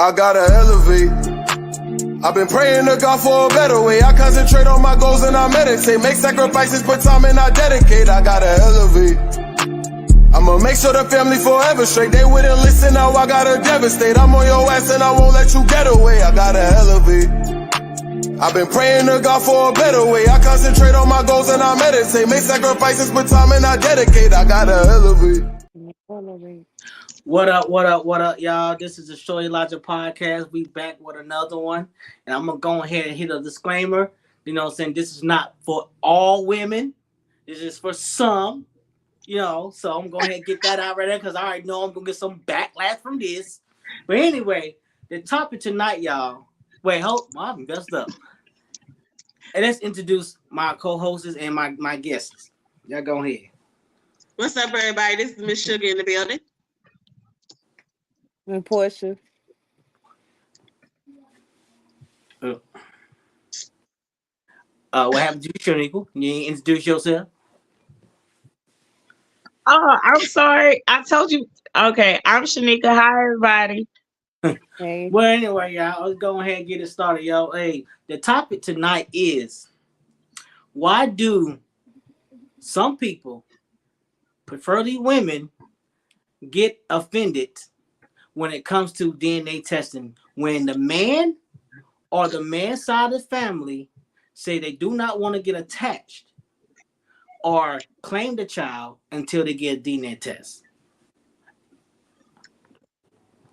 I gotta elevate. I've been praying to God for a better way. I concentrate on my goals and I meditate. Make sacrifices, put time and I dedicate. I gotta elevate. I'ma make sure the family forever straight. They wouldn't listen, now I gotta devastate. I'm on your ass and I won't let you get away. I gotta elevate. I've been praying to God for a better way. I concentrate on my goals and I meditate. Make sacrifices, put time and I dedicate. I gotta elevate. What up, y'all? This is the Short Elijah Podcast. We back with another one. And I'm going to go ahead and hit a disclaimer. You know what I'm saying? This is not for all women. This is for some. You know, so I'm going to go ahead and get that out right there because I already know I'm going to get some backlash from this. But anyway, the topic tonight, y'all. Wait, hold on. I'm messed up. And let's introduce my co-hosts and my guests. Y'all go ahead. What's up, everybody? This is Miss Sugar in the building. And Portia. What happened to you, Shaniqua? You ain't introduce yourself? Oh, I'm sorry. I told you. Okay, I'm Shanika. Hi, everybody. Hey. Well, anyway, y'all, let's go ahead and get it started, yo. Hey, the topic tonight is, why do some people, preferably women, get offended when it comes to DNA testing when the man or the man's side of the family say they do not want to get attached or claim the child until they get a DNA test?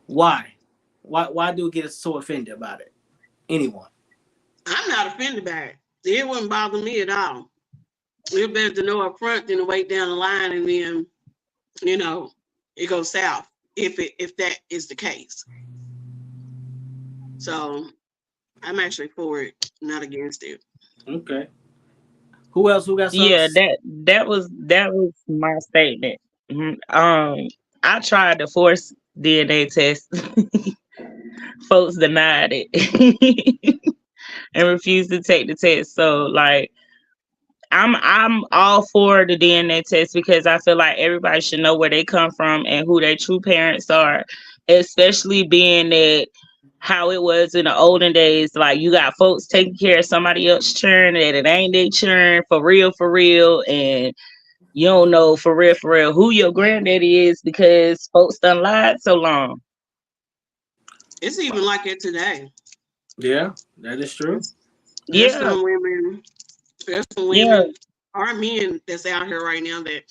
Why? Why do we get so offended about it? Anyone? I'm not offended by it. It wouldn't bother me at all. It's better to know up front than to wait down the line and then, you know, it goes south if that is the case. So I'm actually for it, not against it. Okay. Who else? Who got something? Yeah, that was my statement. I tried to force DNA test. Folks denied it and refused to take the test. So like I'm all for the DNA test because I feel like everybody should know where they come from and who their true parents are, especially being that how it was in the olden days. Like you got folks taking care of somebody else's children and it ain't their children for real, and you don't know for real who your granddaddy is because folks done lied so long. It's even like it today. Yeah, that is true. There's some women or men that's out here right now that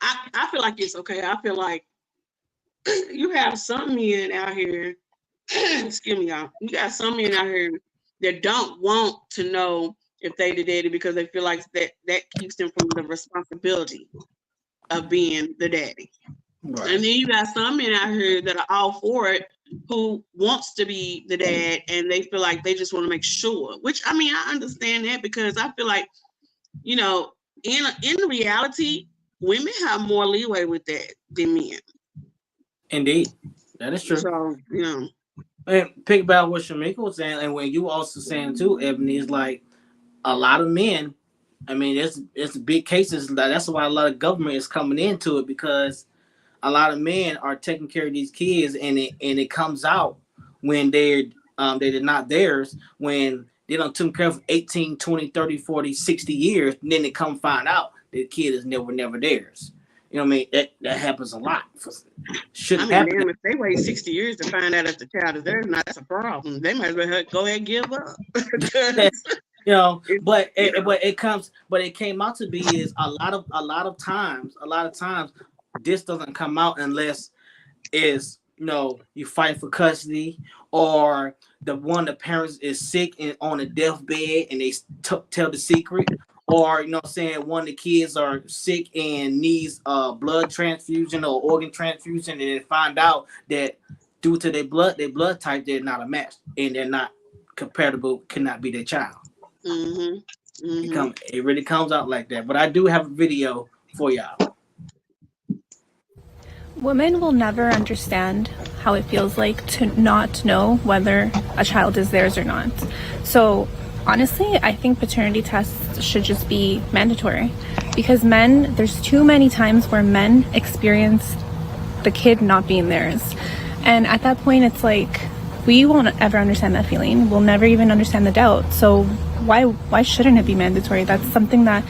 I feel like it's okay. I feel like you have some men out here, excuse me, y'all. You got some men out here that don't want to know if they the daddy because they feel like that keeps them from the responsibility of being the daddy. Right. And then you got some men out here that are all for it who wants to be the dad and they feel like they just want to make sure, which I mean, I understand that because I feel like, you know, in reality, women have more leeway with that than men. Indeed. That is true. So, you know. And pick about what Shamika was saying, and what you also saying too, Ebony, is like a lot of men, I mean, it's big cases. That's why a lot of government is coming into it because a lot of men are taking care of these kids, and it comes out when they're not theirs, when they don't took care of 18, 20, 30, 40, 60 years, and then they come find out the kid is never theirs. You know what I mean? That happens a lot. Shouldn't happen. Damn, if they wait 60 years to find out if the child is theirs, that's a problem. They might as well go ahead and give up. You know, but it came out to be is a lot of times this doesn't come out unless is, you know, you fight for custody or the parents is sick and on a deathbed and they tell the secret, or you know what I'm saying, one of the kids are sick and needs blood transfusion or organ transfusion, and they find out that due to their blood type they're not a match and they're not compatible, cannot be their child. Mm-hmm. Mm-hmm. It really comes out like that. But I do have a video for y'all. Women will never understand how it feels like to not know whether a child is theirs or not. So honestly, I think paternity tests should just be mandatory because there's too many times where men experience the kid not being theirs. And at that point, it's like, we won't ever understand that feeling. We'll never even understand the doubt. So why shouldn't it be mandatory? That's something that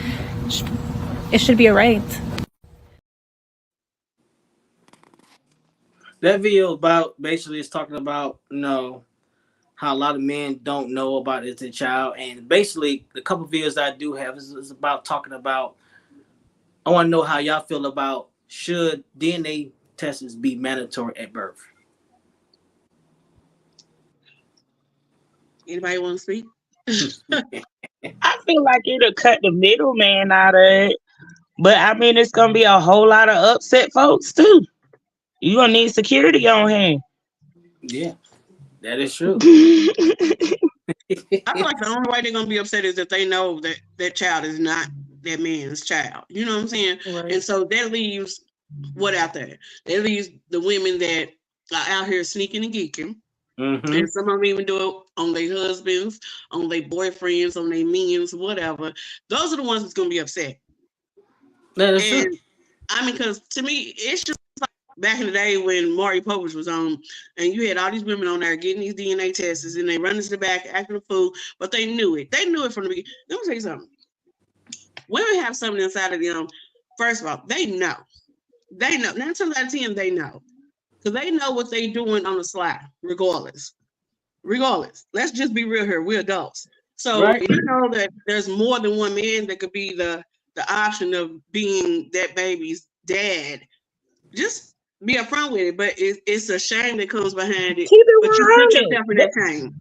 it should be a right. That video about basically is talking about how a lot of men don't know about it's a child, and basically the couple videos I do have is about talking about. I want to know how y'all feel about should DNA tests be mandatory at birth. Anybody want to speak? I feel like it'll cut the middleman out of it. But I mean, it's gonna be a whole lot of upset folks too. You're gonna need security on hand. Yeah, that is true. I feel like the only way they're gonna be upset is if they know that that child is not that man's child. You know what I'm saying? Right. And so that leaves what out there? That leaves the women that are out here sneaking and geeking. Mm-hmm. And some of them even do it on their husbands, on their boyfriends, on their men's, whatever. Those are the ones that's gonna be upset. That is And true. I mean, because to me, it's just like back in the day when Maury Povich was on, and you had all these women on there getting these DNA tests, and they run into the back, acting a fool, but they knew it. They knew it from the beginning. Let me tell you something. Women have something inside of them. First of all, they know. They know. 9 times out of 10, they know. Because they know what they're doing on the sly, regardless. Regardless. Let's just be real here. We're adults. So Right. if you know that there's more than one man that could be the option of being that baby's dad, just be upfront with it. But it's a shame that comes behind it. Keep it But you put 100. yourself in that shame.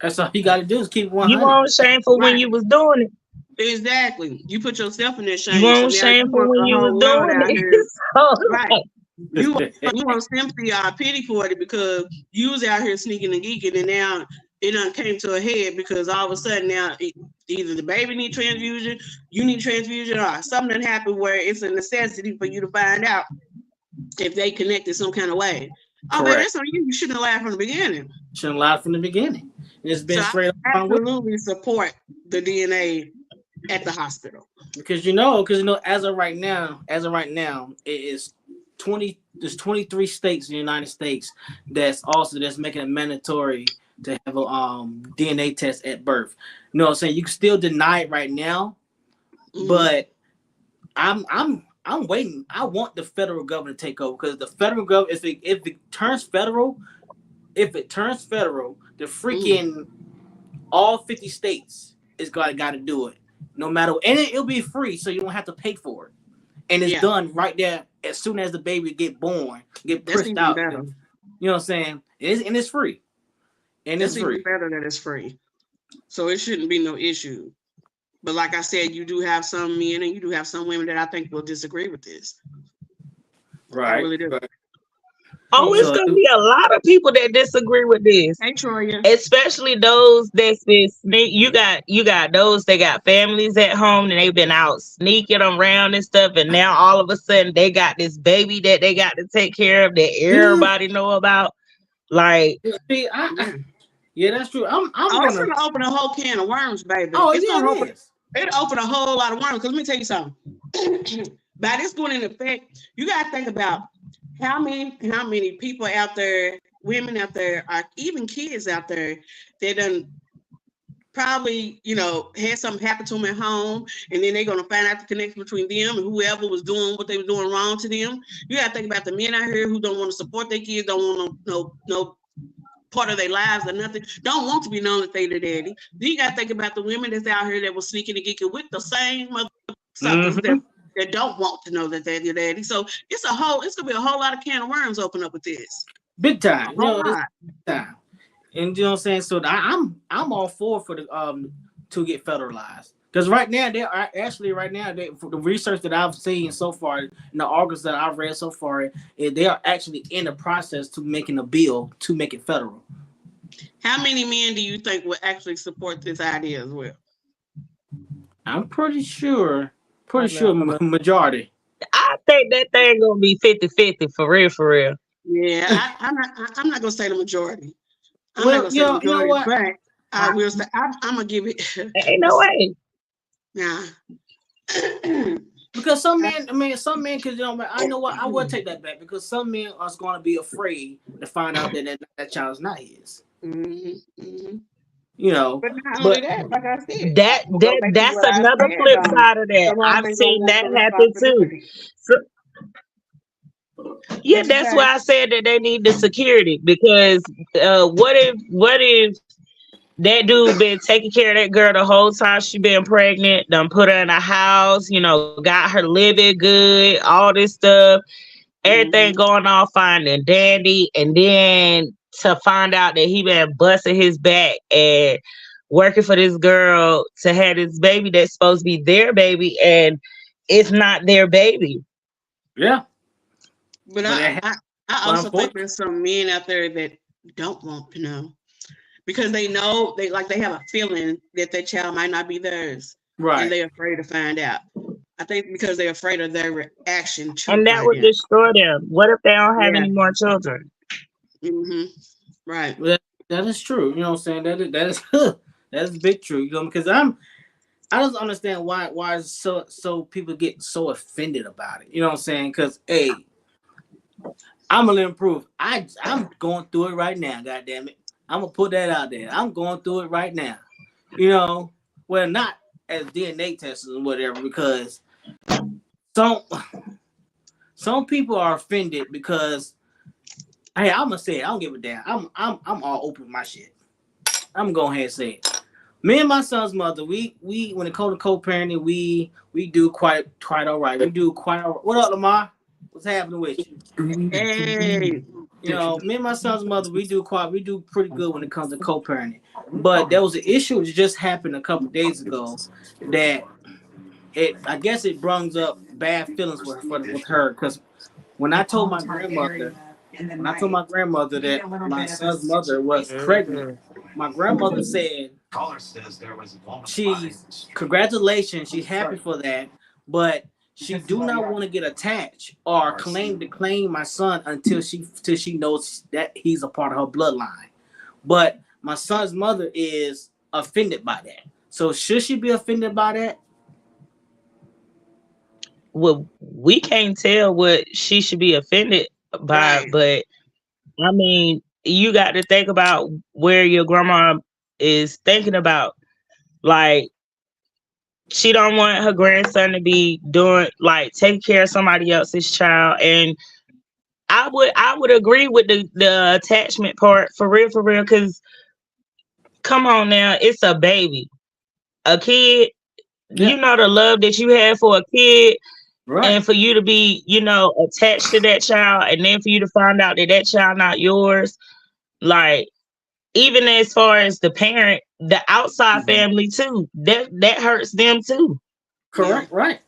That's all you got to do is keep 100. You weren't shameful when Right. you was doing it. Exactly. You put yourself in that shame. You So weren't now you shameful want when the you was whole world doing out it. here. So, Right. You want sympathy or pity for it because you was out here sneaking and geeking, and now it done came to a head because all of a sudden now either the baby need transfusion, you need transfusion, or something happened where it's a necessity for you to find out if they connected some kind of way. Oh, man, Correct. that's on you. You shouldn't have lied from the beginning. Shouldn't lie from the beginning. It's been So straight I up with absolutely support the DNA at the hospital. because as of right now, it is 20. There's 23 states in the United States that's making it mandatory to have a DNA test at birth. You know what I'm saying? You can still deny it right now, Mhm. but I'm waiting. I want the federal government to take over because the federal government, if it turns federal, the freaking all 50 states is got to do it. No matter, and it'll be free, so you don't have to pay for it. And it's done right there as soon as the baby get That's pushed even out. better. You know what I'm saying? It's free. And That's it's free. even better that it's free. So it shouldn't be no issue. But like I said, you do have some men and you do have some women that I think will disagree with this. Right. I really do. Right. oh, it's gonna be a lot of people that disagree with this. Hey, Troya. Especially those that's been you got those that got families at home and they've been out sneaking around and stuff, and now all of a sudden they got this baby that they got to take care of that everybody know about. Like, See, yeah, that's true. I'm It's gonna gonna open a whole can of worms, baby. Oh, It's yeah, gonna it open, is. it'll open a whole lot of worms. Because let me tell you something. By this going into effect, you gotta think about how many people out there, women out there, or even kids out there that done probably, had something happen to them at home, and then they're gonna find out the connection between them and whoever was doing what they were doing wrong to them. You gotta think about the men out here who don't want to support their kids, don't want no part of their lives or nothing, don't want to be known that they the daddy. Then you gotta think about the women that's out here that was sneaking and geeking with the same mother suckers that don't want to know that they're the daddy. So it's gonna be a whole lot of can of worms open up with this. Big time. A whole lot. It's big time. And you know what I'm saying? So I'm all for the to get federalized. Because right now for the research that I've seen so far, in the articles that I've read so far, they are actually in the process to making a bill to make it federal. How many men do you think will actually support this idea as well? I'm pretty sure majority. I think that thing gonna be 50-50 for real. Yeah, I'm not gonna say the majority. I'm Well, not gonna say the majority, you know what? but I will say I'm gonna give it. Ain't no way. Nah. Because some men, I mean, some men, because I know what I will take that back because some men are going to be afraid to find out that child is not his. You know, But not only but that, like I said, That's another flip side of that. I've seen that happen too. So, yeah, that's why I said that they need the security because what if that dude been taking care of that girl the whole time she been pregnant, done put her in a house, got her living good, all this stuff, everything going on fine and dandy, and then to find out that he been busting his back and working for this girl to have this baby that's supposed to be their baby and it's not their baby. Yeah. But I also think there's some men out there that don't want to know because they know they have a feeling that their child might not be theirs, right? And they're afraid to find out. I think because they're afraid of their reaction to and that would destroy them. What if they don't have any more children? Right. Well, that is true. You know what I'm saying? That is big true. Because I don't understand why so people get so offended about it. You know what I'm saying? Because I'm gonna improve. I'm going through it right now. God damn it! I'm gonna put that out there. I'm going through it right now. Well, not as DNA tests and whatever, because some people are offended because hey, I'm gonna say it. I don't give a damn. I'm all open with my shit. I'm gonna go ahead and say it. Me and my son's mother, we when it comes to co-parenting, we do quite all right. We do quite all right. What up, Lamar? What's happening with you? Hey. Me and my son's mother, we do pretty good when it comes to co-parenting. But there was an issue that just happened a couple days ago that I guess it brings up bad feelings with her because when I told my grandmother that my son's mother was pregnant, my grandmother said congratulations, she's happy for that, but she do not want to get attached or claim my son until she knows that he's a part of her bloodline. But my son's mother is offended by that. So should she be offended by that? Well, we can't tell what she should be offended by, right. But I mean, you got to think about where your grandma is thinking about. Like, she don't want her grandson to be taking care of somebody else's child. And I would agree with the attachment part for real, because come on now, it's a baby. A kid, you know the love that you have for a kid. Right. And for you to be, attached to that child, and then for you to find out that child not yours, like, even as far as the parent, the outside family too, that hurts them too. Correct, right?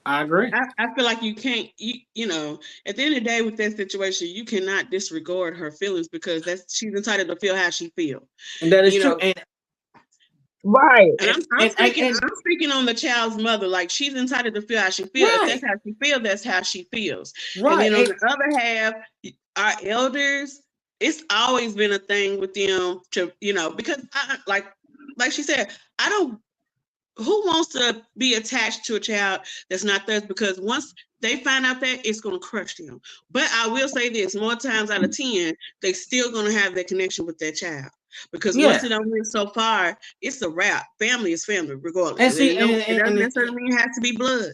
I agree. I feel like you can't, at the end of the day with that situation, you cannot disregard her feelings because she's entitled to feel how she feels. And that is true. Right. And I'm speaking on the child's mother. Like, she's entitled to feel how she feels. Right. If that's how she feels, that's how she feels. Right. And then on the other half, our elders, it's always been a thing with them to, because like she said, who wants to be attached to a child that's not theirs? Because once they find out that, it's going to crush them. But I will say this, more times out of 10, they still going to have that connection with their child. Because once it don't went so far, it's a wrap. Family is family, regardless. And see, it doesn't necessarily mean it has to be blood.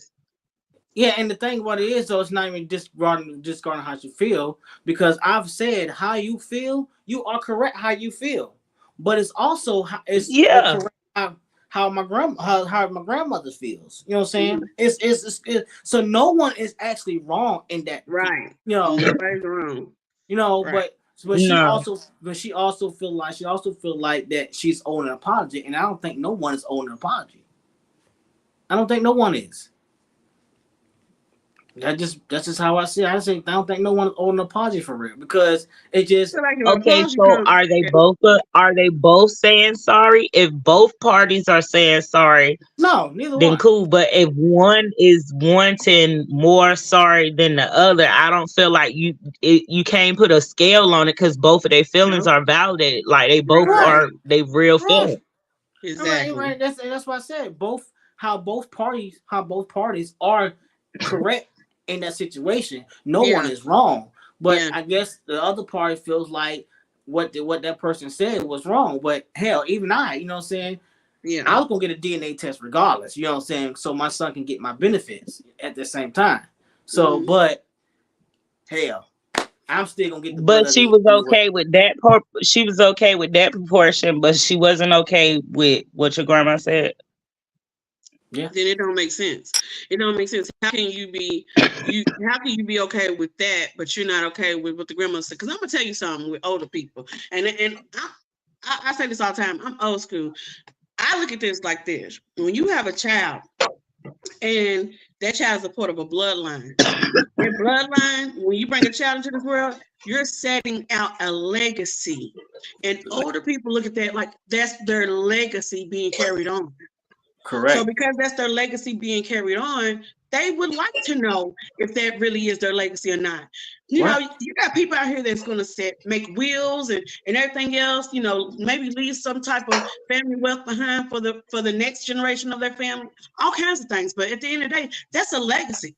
Yeah, and the thing what it is, though, it's not even disregarding how you feel. Because I've said how you feel, you are correct how you feel. But it's also correct how my grandmother feels. You know what I'm saying? It's so no one is actually wrong in that. Right. Nobody's wrong. Right. But she also feel like that she's owed an apology, and I don't think no one is owed an apology. I don't think no one is. That's just how I see it. I don't think no one is owed an apology for real because it just okay. So are they both saying sorry? If both parties are saying sorry, no, neither then one. Cool. But if one is wanting more sorry than the other, I don't feel like you can't put a scale on it because both of their feelings are validated. Like they both are they real feelings. Exactly. Right. That's why I said how both parties are correct in that situation. No Yeah. one is wrong. But Yeah. I guess the other party feels like what that person said was wrong. But hell, even I, you know what I'm saying? Yeah. I was gonna get a DNA test regardless, you know what I'm saying? So my son can get my benefits at the same time. So, but hell, I'm still gonna get the blood But of she the was anyway. okay with that. She was okay with that proportion, but she wasn't okay with what your grandma said. Yeah. Then it don't make sense. It don't make sense. How can you be okay with that, but you're not okay with what the grandma said? Because I'm gonna tell you something with older people, and I say this all the time. I'm old school. I look at this like this: when you have a child, and that child is a part of a bloodline. That bloodline, when you bring a child into this world, you're setting out a legacy. And older people look at that like that's their legacy being carried on. Correct. So because that's their legacy being carried on, they would like to know if that really is their legacy or not. You know, you got people out here that's going to make wills and everything else, you know, maybe leave some type of family wealth behind for the next generation of their family, all kinds of things. But at the end of the day, that's a legacy.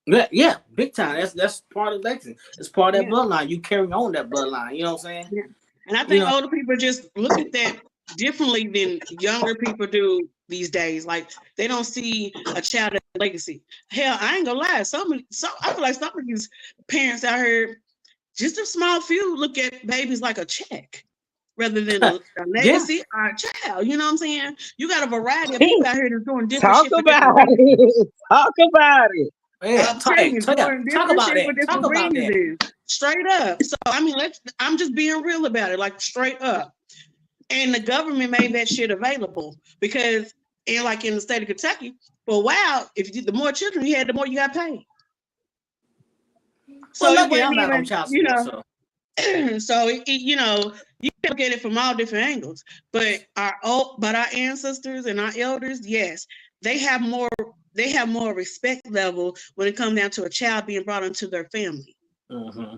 Yeah, big time. That's part of legacy. It's part of that bloodline. You carry on that bloodline. You know what I'm saying? Yeah. And I think older people just look at that differently than younger people do these days. Like they don't see a child as a legacy. Hell, I ain't gonna lie. I feel like some of these parents out here, just a small few, look at babies like a check rather than a legacy or a child. You know what I'm saying? You got a variety of people out here that's doing different shit. Talk about it. Talk about it. Yeah, talk about that. Straight up. So I mean, I'm just being real about it, like straight up. And the government made that shit available because, in the state of Kentucky, for a while, the more children you had, the more you got paid. So well, luckily, I'm not on child support, so you know, you can look at it from all different angles. But our ancestors and our elders, yes, they have more respect level when it comes down to a child being brought into their family. Mm-hmm.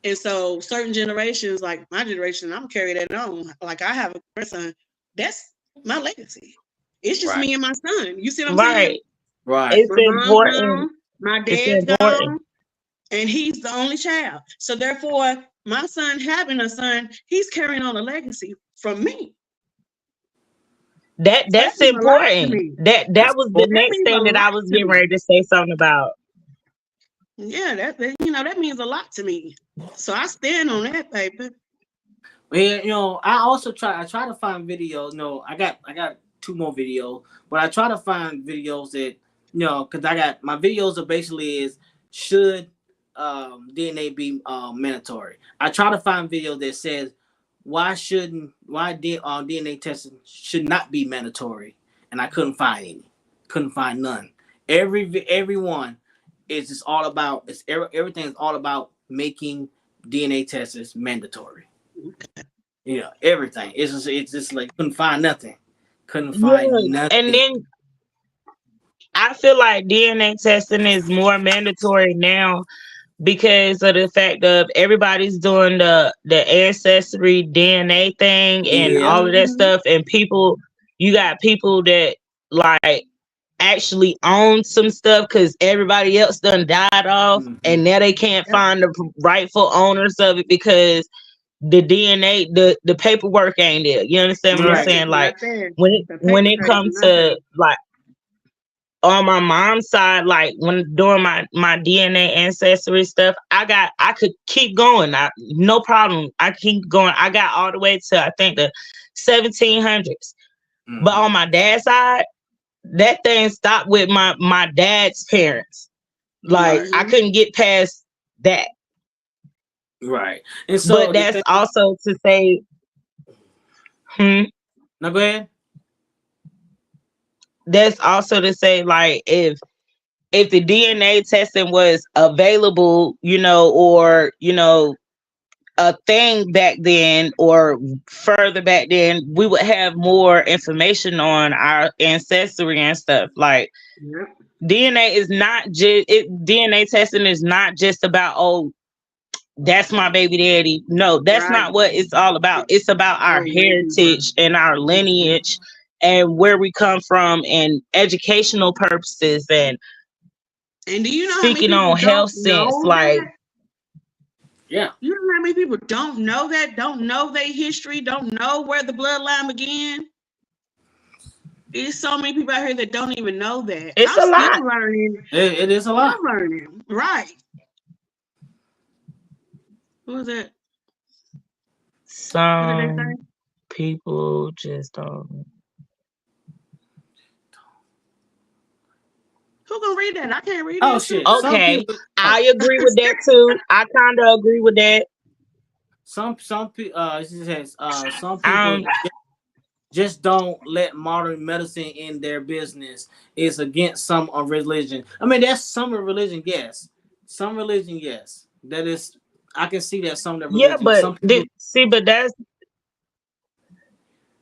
And so certain generations, like my generation, I'm carrying that on. Like I have a grandson, that's my legacy. It's just me and my son. You see what I'm saying? Right. It's important. Gone, my dad's gone, and he's the only child. So therefore, my son having a son, he's carrying on a legacy from me. That's important. That was the next thing that I was getting ready to say something about. Yeah, that means a lot to me. So I stand on that paper. Well, I also try to find videos. No, I got 2 more videos, but I try to find videos that, because I got my videos are basically is should DNA be mandatory. I try to find videos that says why DNA testing should not be mandatory, and I couldn't find any. Couldn't find none. Everyone is just all about everything is all about making DNA tests mandatory. Everything. It's just like couldn't find nothing. Nothing. And then I feel like DNA testing is more mandatory now because of the fact of everybody's doing the ancestry DNA thing and all of that stuff, and you got people that like actually own some stuff because everybody else done died off, and now they can't find the rightful owners of it because the DNA, the paperwork ain't there. You understand what I'm saying? Like when it comes to like on my mom's side, like when doing my DNA ancestry stuff, I could keep going. No problem. I keep going. I got all the way to I think the 1700s. But on my dad's side, that thing stopped with my dad's parents. Like I couldn't get past that. Right. And so but that's also to say no, go ahead. That's also to say, like, if the DNA testing was available, or a thing back then or further back then, we would have more information on our ancestry and stuff. Like DNA is not just DNA testing is not just about that's my baby daddy. No, that's not what it's all about. It's about our heritage and our lineage and where we come from and educational purposes and And do you know how many speaking people on health don't sense, know like that? Yeah. You know how many people don't know that, don't know their history, don't know where the bloodline began? There's so many people out here that don't even know that. it's I'm a still lot. learning. It is a lot. Still learning. Right. Who was that? What did they say? Some people just don't. Who gonna read that? I can't read Oh that shit. shit. Some Okay, people. I agree with that too. I kind of agree with that. Some people. It says some people Um, just don't let modern medicine in their business. It's against some of religion. I mean, that's some of religion, yes. Some religion, yes. That is, I can see that some of the yeah, religion. but Some people,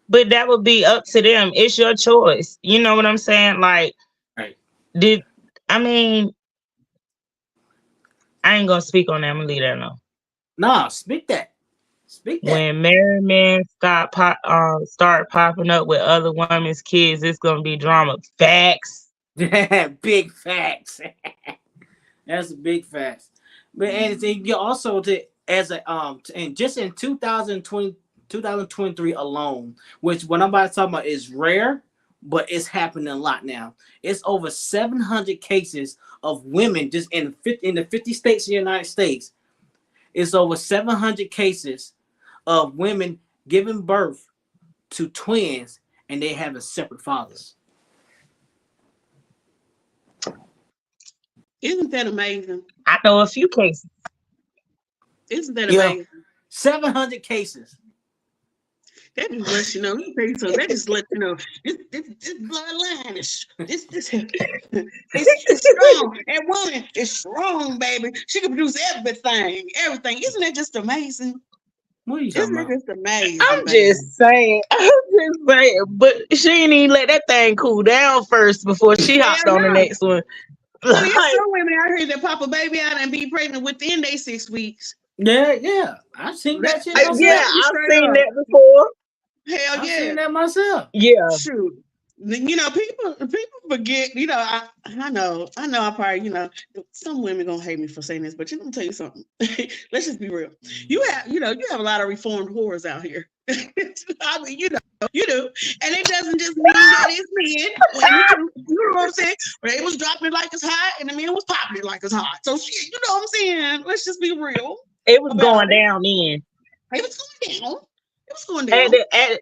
but that would be up to them. It's your choice. You know what I'm saying? Like, right? I mean, I ain't gonna speak on that. I'm gonna leave that alone. Nah, speak that. Speak that. When married men start popping up with other women's kids, it's gonna be drama. Facts. Big facts. That's a big facts. But and you also as a and just in 2023 alone, which what I'm about to talk about is rare, but it's happening a lot now. It's over 700 cases of women just in the 50 states in the United States. It's over 700 cases of women giving birth to twins and they having separate fathers. Isn't that amazing? I know a few cases. Isn't that Yeah. amazing? 700 cases. That just lets you know. Let me tell you something. That just lets you know this bloodline is it's strong. That woman is strong, baby. She can produce everything. Everything. Isn't that just amazing? What are you talking Isn't that about? just amazing? I'm baby? just saying. But she ain't even let that thing cool down first before she hopped Hell on the no. next one. I mean, Like, some women out here that pop a baby out and be pregnant within their 6 weeks. Yeah. I've seen that shit myself. yeah, Straight I've seen up. that before. Hell I've yeah. seen that myself. Yeah. Shoot. You know, people forget, you know, I know I probably, you know, some women gonna hate me for saying this, but you know, I'm gonna tell you something. Let's just be real. You have a lot of reformed whores out here. I mean, you do. And it doesn't just mean that it's men, women too. You know what I'm saying? They was dropping it like it's hot and the men was popping it like it's hot. So shit, you know what I'm saying? Let's just be real. It was going down then. It was going down. It was going down.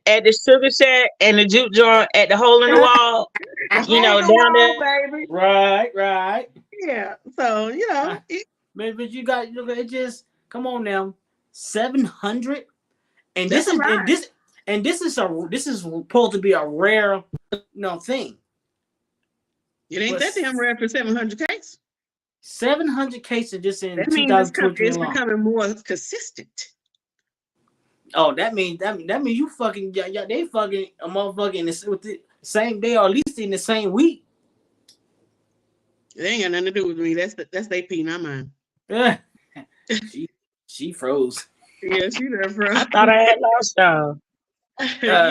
At the sugar shack and the juke joint at the hole in the wall. You know, down there. Baby. Right. Yeah. So, you know. But you got it just come on now. 700 and this is supposed to be a rare thing. It ain't that damn rare for 700 cases. 700 cases just in that means 2023 it's becoming more consistent. Oh, that means you fucking they fucking a motherfucking with the same day or at least in the same week. It ain't got nothing to do with me. That's they pee, not mine. Yeah. she froze. Yeah, she done froze. I thought I had lost y'all.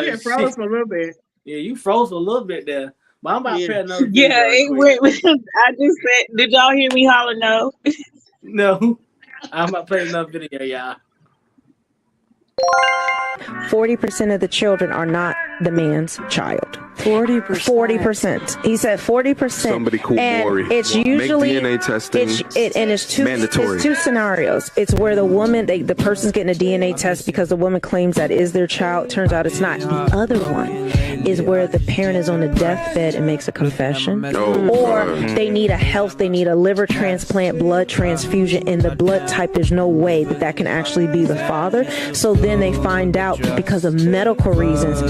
You froze for a little bit. Yeah, you froze for a little bit there. But I'm about to play another video. Yeah, it went. I just said, did y'all hear me holler no? No. I'm about to play another video, y'all. 40% of the children are not the man's child. 40%. He said 40%. Somebody call and Maury. It's usually make DNA testing it's mandatory. It's two scenarios. It's where the woman, the person's getting a DNA test because the woman claims that is their child. Turns out it's not. The other one is where the parent is on a deathbed and makes a confession, or they need a liver transplant, blood transfusion, and the blood type. There's no way that can actually be the father. So then they find out because of medical reasons.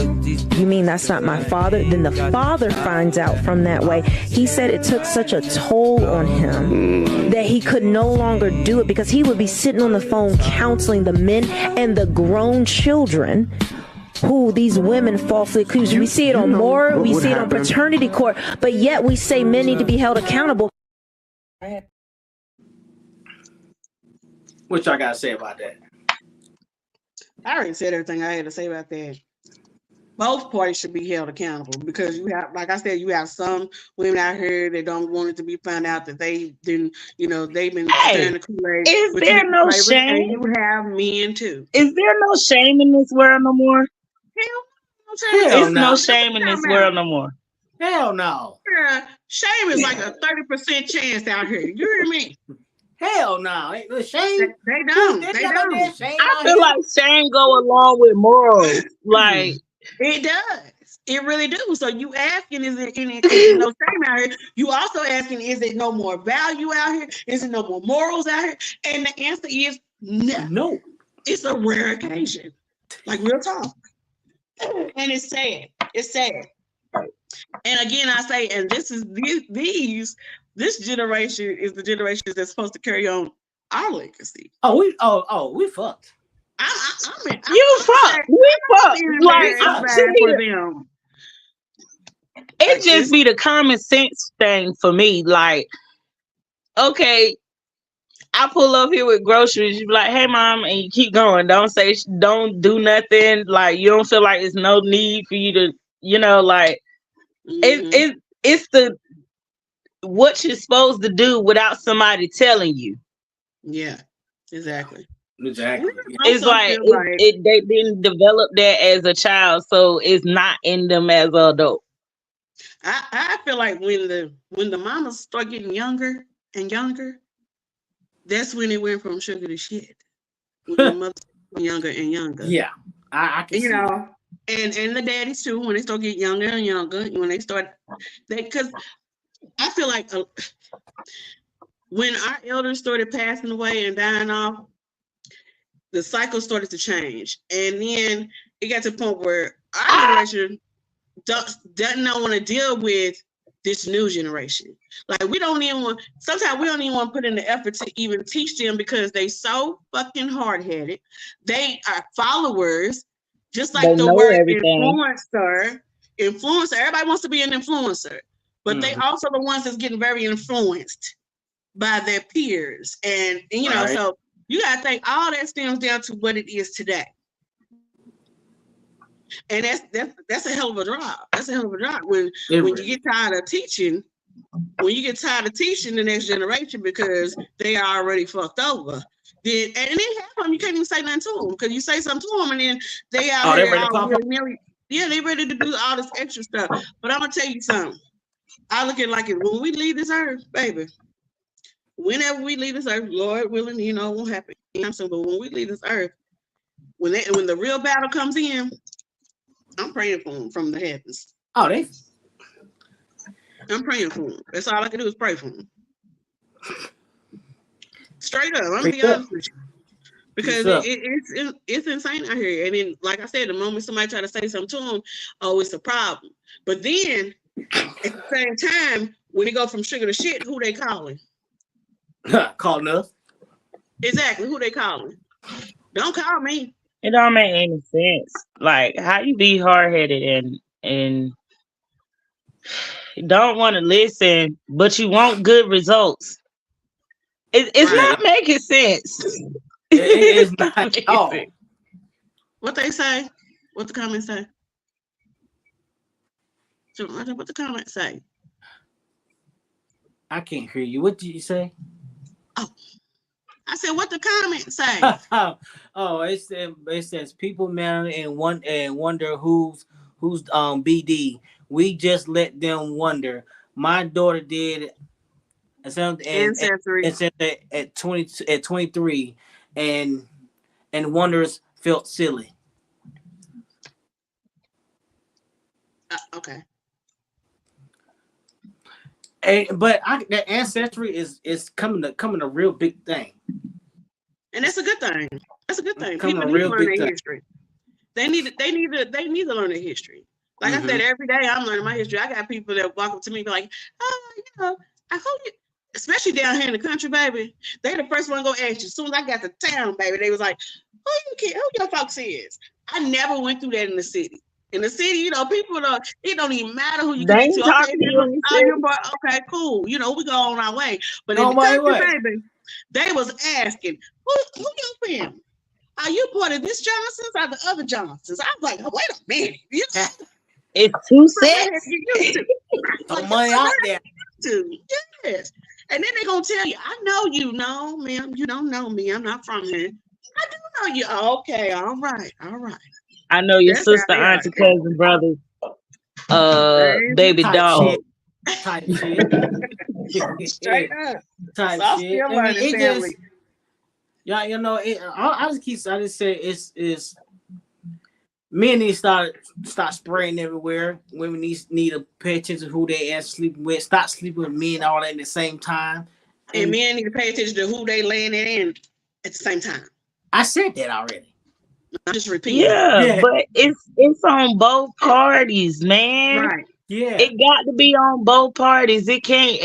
You mean that's not my father? Then the father finds out from that way. He said it took such a toll on him that he could no longer do it because he would be sitting on the phone counseling the men and the grown children who these women falsely accuse. We see it on Maury, we see it on paternity court, but yet we say men need to be held accountable. What y'all gotta say about that? I already said everything I had to say about that. both parties should be held accountable because you have, like I said, you have some women out here that don't want it to be found out that they didn't, they've been stirring the Kool-Aid. Is with there no flavors, and shame? you have men too. Is there no shame in this world no more? Hell, It's no shame in this world no more. Hell no. Shame is like a 30% chance out here. You hear me? Hell no. The shame. They don't. They They got no don't. damn shame I out feel here. like shame go along with morals. Like It does. It really do. So you asking, is it no shame out here? You also asking, is it no more value out here? Is it no more morals out here? And the answer is no. No. It's a rare occasion. Like real talk. And it's sad. It's sad. And again, I say, and this generation is the generation that's supposed to carry on our legacy. We fucked. you fuck. We fuck. Like I'm for them. it just be the common sense thing for me. Like, okay, I pull up here with groceries. You be like, "Hey, mom," and you keep going. Don't do nothing. Like, you don't feel like there's no need for you to, like, it's the what you're supposed to do without somebody telling you. Yeah, exactly. It's like they didn't develop that as a child, so it's not in them as an adult. I feel like when the mamas start getting younger and younger, that's when it went from sugar to shit. When the mothers get younger and younger. Yeah, I can see that. And the daddies too, when they start getting younger and younger, when they start, because I feel like when our elders started passing away and dying off, the cycle started to change, and then it got to the point where our generation doesn't want to deal with this new generation. Like we don't even want. Sometimes we don't even want to put in the effort to even teach them because they so fucking hard-headed. They are followers. Just like the word influencer. Everybody wants to be an influencer, but they also the ones that's getting very influenced by their peers, and so you gotta think all that stems down to what it is today, and that's a hell of a drop. That's a hell of a drop when you get tired of teaching. When you get tired of teaching the next generation because they are already fucked over. Then half of them you can't even say nothing to them because you say something to them and then they are they ready to pop up? They ready to do all this extra stuff. But I'm gonna tell you something. I look at it like it when we leave this earth, baby. Whenever we leave this earth, Lord willing, it won't happen. But when we leave this earth, when the real battle comes in, I'm praying for them from the heavens. I'm praying for them. That's all I can do is pray for them. Straight up, I'm gonna be honest with you, because it's insane out here. And then, like I said, the moment somebody try to say something to them, it's a problem. But then, at the same time, when they go from sugar to shit, who they calling? Calling us. Exactly, who they calling? Don't call me. It don't make any sense. Like, how you be hard-headed and don't want to listen, but you want good results. It's not making sense. It's not at all. What they say? What the comments say? What the comments say? I can't hear you. What did you say? Oh, I said, what the comments say? It says people man and wonder who's BD. We just let them wonder. My daughter did Ancestry. And said that at 23 and wonders felt silly. Okay. But that ancestry is coming a real big thing. And that's a good thing. That's a good thing. People need to learn their history. They need to learn their history. Like I said, every day I'm learning my history. I got people that walk up to me and be like, I hope you, especially down here in the country, baby. They the first one to go ask you. As soon as I got to town, baby, they was like, who your folks is? I never went through that in the city. In the city, people it don't even matter who you get to. Okay, cool. We go on our way. But in the country, baby, they was asking, who your family? are you part of this Johnson's or the other Johnsons? I was like, oh, wait a minute. You It's two what the sets. heck you used to? Some money out there. To. Yes. And then they're going to tell you, I know you. No, ma'am, you don't know me. I'm not from here. I do know you. Oh, okay. All right. All right. I know your That's how sister, they are. auntie, cousin, brother, baby Type dog. shit. Type shit. Straight up. Type So I'm shit. still I mean, learning it family. just, yeah, you know, I just say it's men need to start spraying everywhere. Women need to pay attention to who they are sleeping with. Stop sleeping with men all at the same time. And men need to pay attention to who they laying it in at the same time. I said that already. I'm just repeating. Yeah, but it's on both parties, man. Right. Yeah. It got to be on both parties. It can't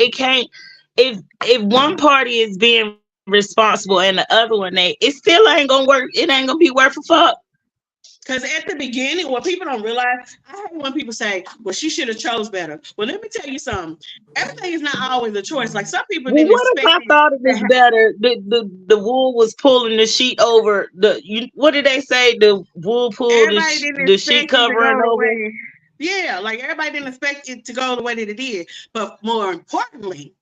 if one party is being responsible and the other one ain't, it still ain't gonna work. It ain't gonna be worth a fuck. Because at the beginning, what people don't realize, I hate when people say, well, she should have chose better. Well, let me tell you something. Everything is not always a choice. Like some people Well, didn't what if expect I thought it was better? The wool was pulling the sheet over what did they say? The wool pulled everybody didn't the sheet expect it to covering go the over. way. Yeah, like everybody didn't expect it to go the way that it did. But more importantly,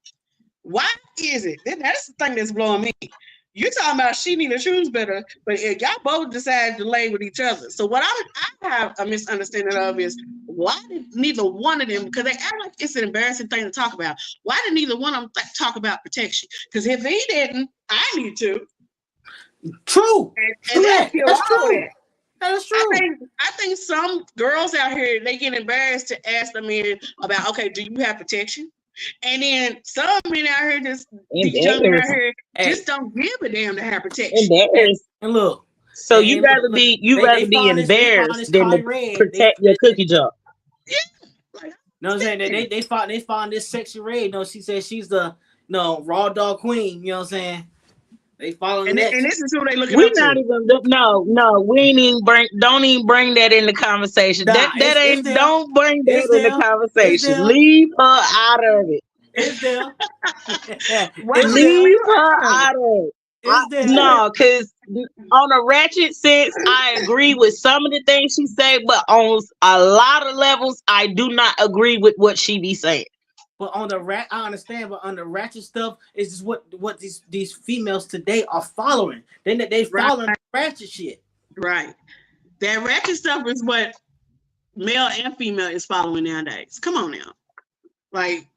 why is it? That's the thing that's blowing me. You're talking about she need to choose better, but if y'all both decided to lay with each other. So what I have a misunderstanding of is why did neither one of them, because they act like it's an embarrassing thing to talk about. Why did neither one of them talk about protection? Because if he didn't, I need to. True. And That's kill all true. that. That's true. I think some girls out here, they get embarrassed to ask the men about, okay, do you have protection? And then some men out here, these young men out here, just don't give a damn to have protection. And look. So you rather be embarrassed than to protect your cookie jar. Yeah. Like, know what I'm saying? They found this sexy red. You know, she said she's the raw dog queen. You know what I'm saying? They following that. And this is who they looking We up not to. even we ain't even don't even bring that in the conversation. Nah, that ain't it's don't bring that it's in the them. conversation. Leave her out of it. It's them. Leave her out of it. It's them. No, because on a ratchet sense, I agree with some of the things she say, but on a lot of levels, I do not agree with what she be saying. But on the I understand, but on the ratchet stuff, is just what these females today are following. They following ratchet shit. Right. That ratchet stuff is what male and female is following nowadays. Come on now. Like,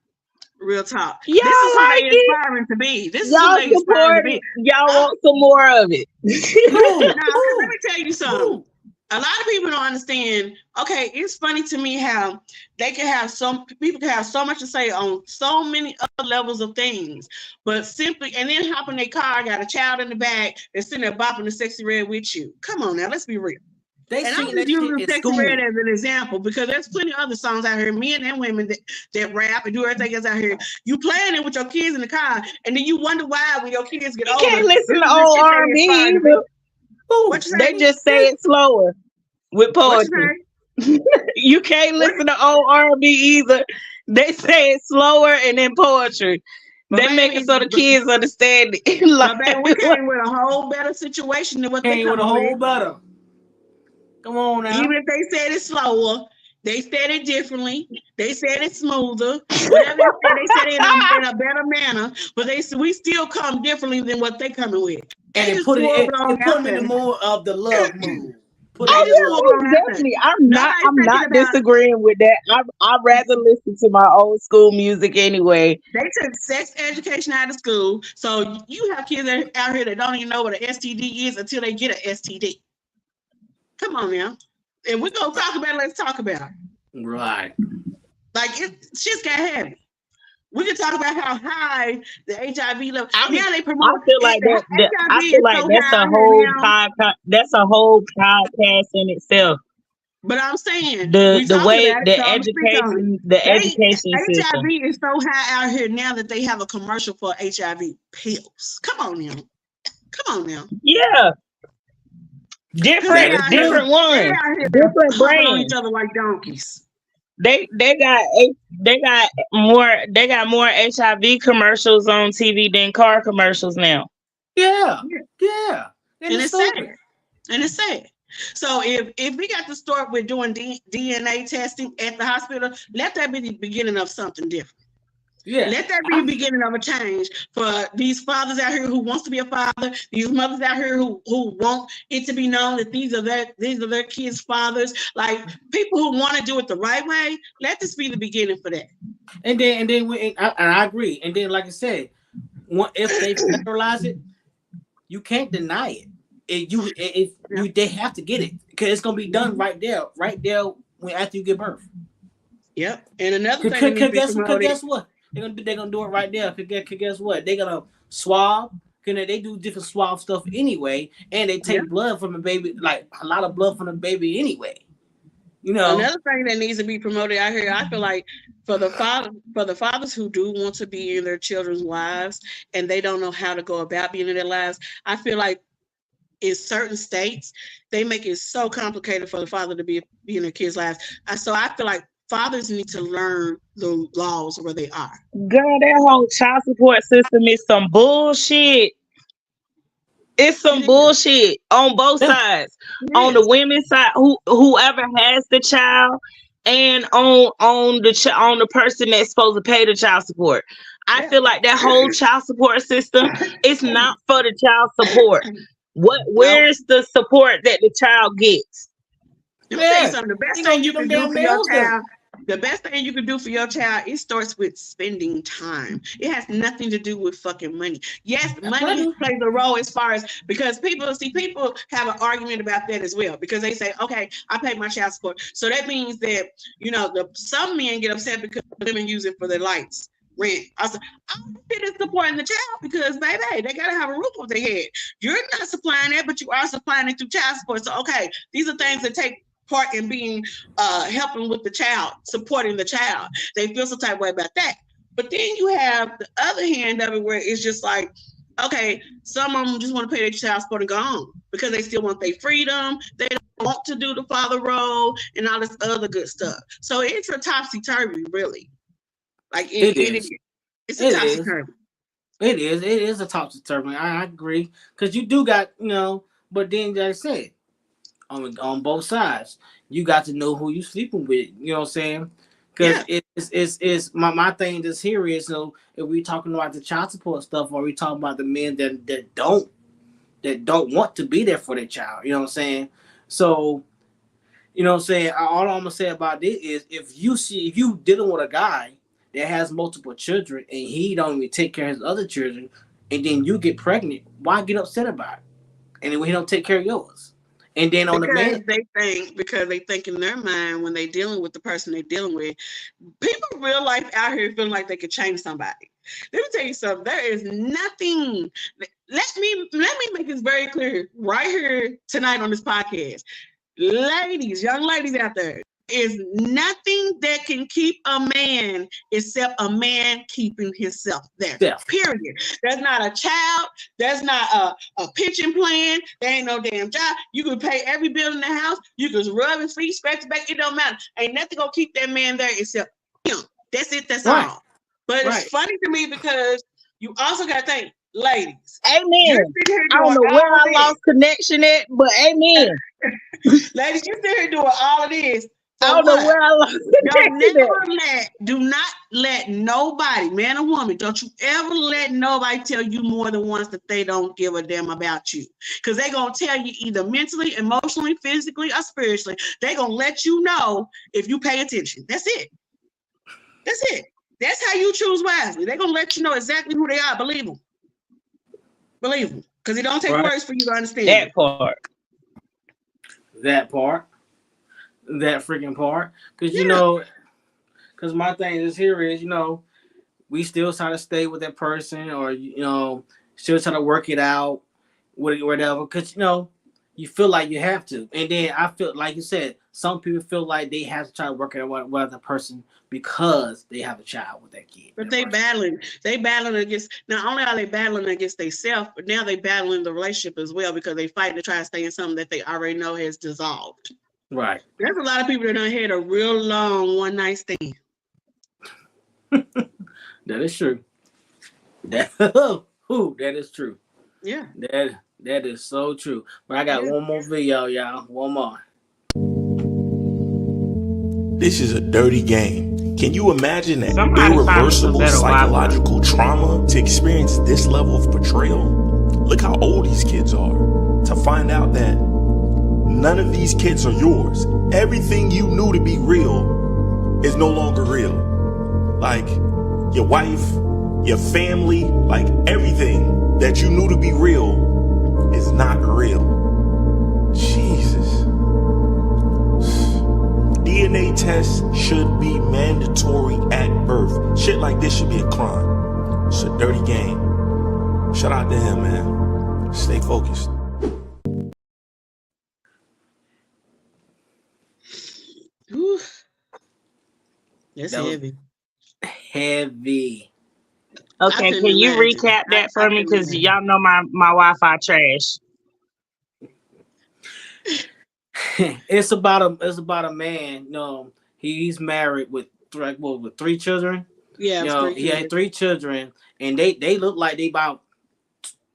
real talk. Y'all this is like who they aspiring to be. This is y'all who they aspiring to be. Y'all want some more of it. Now, let me tell you something. A lot of people don't understand. Okay, it's funny to me how they can have people can have so much to say on so many other levels of things, but simply and then hop in their car, got a child in the back, and sitting there bopping the sexy red with you. Come on now, let's be real. And I'm just using Sexy Red as an example because there's plenty of other songs out here, men and women that rap and do everything else out here. You playing it with your kids in the car, and then you wonder why when your kids get older. You can't listen to old R&B either. They just say it slower with poetry. You can't listen to old R&B either. They say it slower and then poetry. They make it so the kids understand it. Like, we came with a whole better situation than what they came with. A whole better. Come on now. Even if they said it slower, they said it differently. They said it smoother. Whatever they said it in a better manner. But we still come differently than what they coming with. And put them in the more of the love mood. Definitely. I'm not disagreeing with that. I'd rather listen to my old school music anyway. They took sex education out of school. So you have kids out here that don't even know what an STD is until they get an STD. Come on now. If we're going to talk about it, let's talk about it. Right. Like, shit's got heavy. We can talk about how high the HIV level. Now they promote. I feel like that's a whole podcast. That's a whole podcast in itself. But I'm saying the way the education system. HIV is so high out here now that they have a commercial for HIV pills. Come on now. Yeah. Different ones. Different brands. On each other like donkeys. They got more HIV commercials on TV than car commercials now. Yeah. And it's sad. And it's sad. So if we got to start with doing DNA testing at the hospital, let that be the beginning of something different. Yeah. Let that be the beginning of a change for these fathers out here who wants to be a father, these mothers out here who want it to be known that these are their kids' fathers. Like people who want to do it the right way, let this be the beginning for that. And then I agree. And then, like I said, if they federalize it, you can't deny it. They have to get it because it's gonna be done right there after you give birth. Yep. And another thing, guess what? They're gonna do it right there. Cause guess what? They're gonna swab. They do different swab stuff anyway, and they take blood from the baby, like a lot of blood from the baby anyway. You know, another thing that needs to be promoted out here, I feel like for the fathers who do want to be in their children's lives and they don't know how to go about being in their lives, I feel like in certain states they make it so complicated for the father to be in their kids' lives. So I feel like fathers need to learn the laws where they are. Girl, that whole child support system is some bullshit. It's some bullshit on both sides. On the women's side, whoever has the child, and on the person that's supposed to pay the child support. I feel like that whole child support system is not for the child support. Where's the support that the child gets? Let me tell you something. The best thing you can do for your child. The best thing you can do for your child, it starts with spending time. It has nothing to do with fucking money. Yes, money plays a role as far as, because people have an argument about that as well, because they say, okay, I pay my child support. So that means that, some men get upset because women use it for their lights, rent. I said, I'm supporting the child because, baby, they got to have a roof over their head. You're not supplying that, but you are supplying it through child support. So, okay, these are things that take part in being helping with the child, supporting the child. They feel some type of way about that. But then you have the other hand of it where it's just like, okay, some of them just want to pay their child support and go on because they still want their freedom. They don't want to do the father role and all this other good stuff. So it's a topsy-turvy, really. Like it is. It's a topsy-turvy. It is a topsy-turvy. I agree. Because you do got, but then like I said, on both sides, you got to know who you sleeping with. You know what I'm saying? Because it's my thing just here is, if we talking about the child support stuff, or we talking about the men that don't want to be there for their child. You know what I'm saying? So, you know what I'm saying? All I'm gonna say about this is, if you dealing with a guy that has multiple children and he don't even take care of his other children, and then you get pregnant, why get upset about it? And then he don't take care of yours. And then on because they think in their mind, when they're dealing with the person they're dealing with, people in real life out here feeling like they could change somebody. Let me tell you something. There is nothing. Let me make this very clear right here tonight on this podcast. Ladies, young ladies out there, is nothing that can keep a man except a man keeping himself there. Yeah. Period. There's not a child. There's not a pitching plan. There ain't no damn job. You can pay every bill in the house. You can rub his feet, scratch his back. It don't matter. Ain't nothing gonna keep that man there except him. That's it. That's all. But it's funny to me because you also got to think, ladies. Amen. I don't know where I lost connection at, but amen. Ladies, you sit here doing all of this. I don't know where I lost do not let nobody, man or woman, don't you ever let nobody tell you more than once that they don't give a damn about you. Because they're going to tell you either mentally, emotionally, physically, or spiritually. They're going to let you know if you pay attention. That's it. That's it. That's how you choose wisely. They're going to let you know exactly who they are. Believe them. Believe them. Because it don't take words for you to understand. That part. That freaking part. Because, because my thing is here is, we still try to stay with that person, or, still try to work it out, whatever. Because, you feel like you have to. And then I feel, like you said, some people feel like they have to try to work it out with the person because they have a child with that kid. But they battling against, not only are they battling against themselves, but now they battling the relationship as well, because they fight to try to stay in something that they already know has dissolved. Right. There's a lot of people that done had a real long one night stand. That is true. That is true. Yeah. That is so true. But I got one more video, y'all. One more. This is a dirty game. Can you imagine that Somebody find us a irreversible better psychological trauma to experience this level of betrayal? Look how old these kids are. To find out that none of these kids are yours. Everything you knew to be real is no longer real. Like your wife, your family, like everything that you knew to be real is not real. Jesus. DNA tests should be mandatory at birth. Shit like this should be a crime. It's a dirty game. Shout out to him, man. Stay focused. Whew. That's That was- heavy. Heavy. Okay, couldn't can you imagine. recap that for me? couldn't Because imagine. y'all know my Wi-Fi trash. It's about a man. You know, he's married with three children. Yeah, You it's know, three he had kids. 3 children, and they look like they about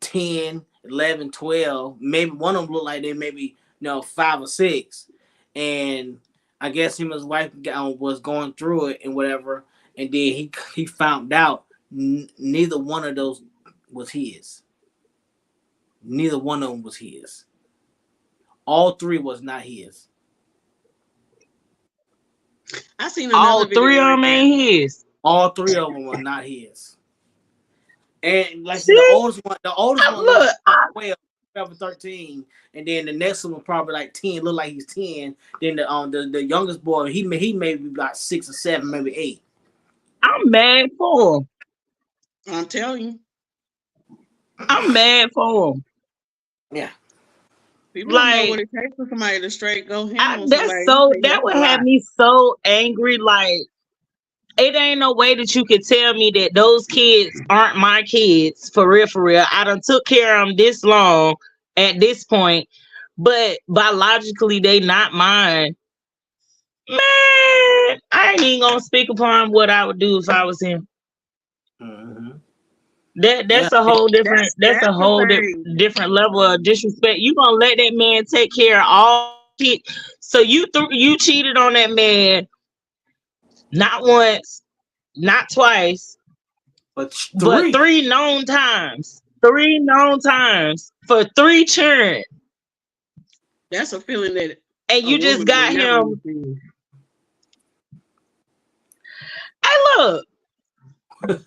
10, 11, 12. Maybe one of them look like they maybe 5 or 6. And I guess him and his wife was going through it and whatever. And then he found out neither one of those was his. Neither one of them was his. All 3 was not his. I seen another All video 3 of like them that. ain't his. All 3 of them were not his. And like See? the oldest one Look, was 12, 12 or 13, and then the next one was probably like 10, look like he's 10. Then the youngest boy, he may be like 6 or 7, maybe 8. I'm mad for him. I'm telling you. I'm mad for him. Yeah. People don't know Like, what it takes for somebody to straight go ham on that's somebody. so. They That have would to have lie. me so angry. Like, it ain't no way that you could tell me that those kids aren't my kids for real. For real, I done took care of them this long at this point, but biologically they not mine. Man, I ain't even gonna speak upon what I would do if I was him. Mm-hmm. That's a whole different. That's a the whole thing. different level of disrespect. You gonna let that man take care of all kids? So you cheated on that man, not once, not twice, But but 3. 3 known times. 3 known times for 3 children, That's a feeling that and you just woman got would never him. receive. Hey, look.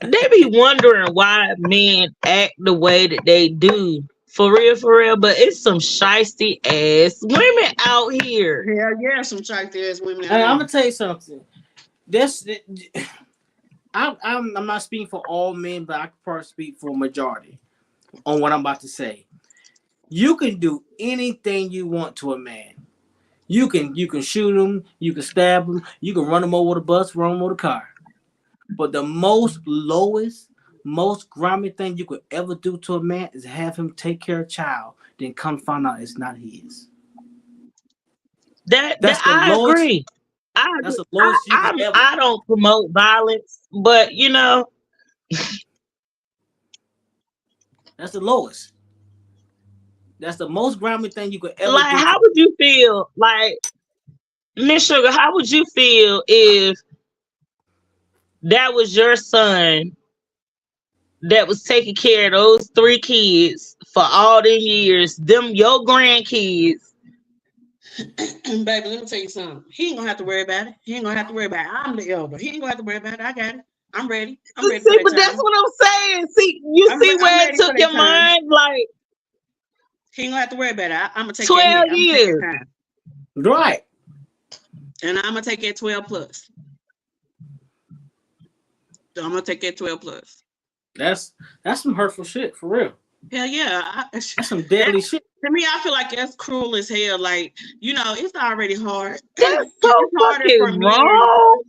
They be wondering why men act the way that they do. For real, but it's some shiesty ass women out here. Hell yeah, some shitey ass women. And I'm gonna tell you something. I'm not speaking for all men, but I can probably speak for a majority on what I'm about to say. You can do anything you want to a man. You can shoot him, you can stab him, you can run him over with a bus, run him over the car. But the most grimy thing you could ever do to a man is have him take care of a child, then come find out it's not his. That's the I lowest- agree. That's the lowest you can ever. I don't promote violence, but That's the lowest. That's the most grimy thing you could ever like, do. how would you feel, like, Miss Sugar? How would you feel if that was your son that was taking care of those 3 kids for all them years, them your grandkids? Baby, let me tell you something. He ain't gonna have to worry about it. He ain't gonna have to worry about it. I'm the elder. He ain't gonna have to worry about it. I got it. I'm ready. I'm ready. See, for but that that's time. what I'm saying. See, you I'm see re- I'm where it ready for took that your time. mind? Like, He ain't gonna have to worry about it. I'm gonna take 12 care of it. years. Time. Right. And I'm gonna take that 12 plus. So I'm gonna take that 12 plus. That's some hurtful shit for real. Hell yeah. That's some deadly shit. To me, I feel like that's cruel as hell. Like, it's already hard. That's It's so harder for fucking men. wrong.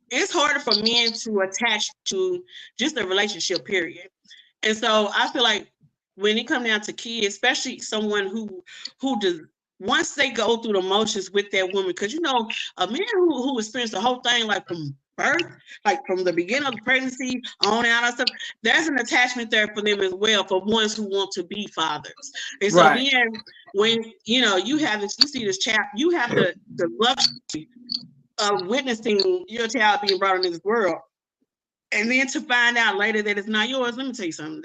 It's harder for men to attach to just a relationship, period. And so I feel like when it comes down to kids, especially someone who does, once they go through the motions with that woman, because a man who experienced the whole thing, like from birth, like from the beginning of the pregnancy on out and stuff, there's an attachment there for them as well, for ones who want to be fathers. And so Right. then when you have this, you see this child, you have the luxury of witnessing your child being brought into this world. And then to find out later that it's not yours, let me tell you something.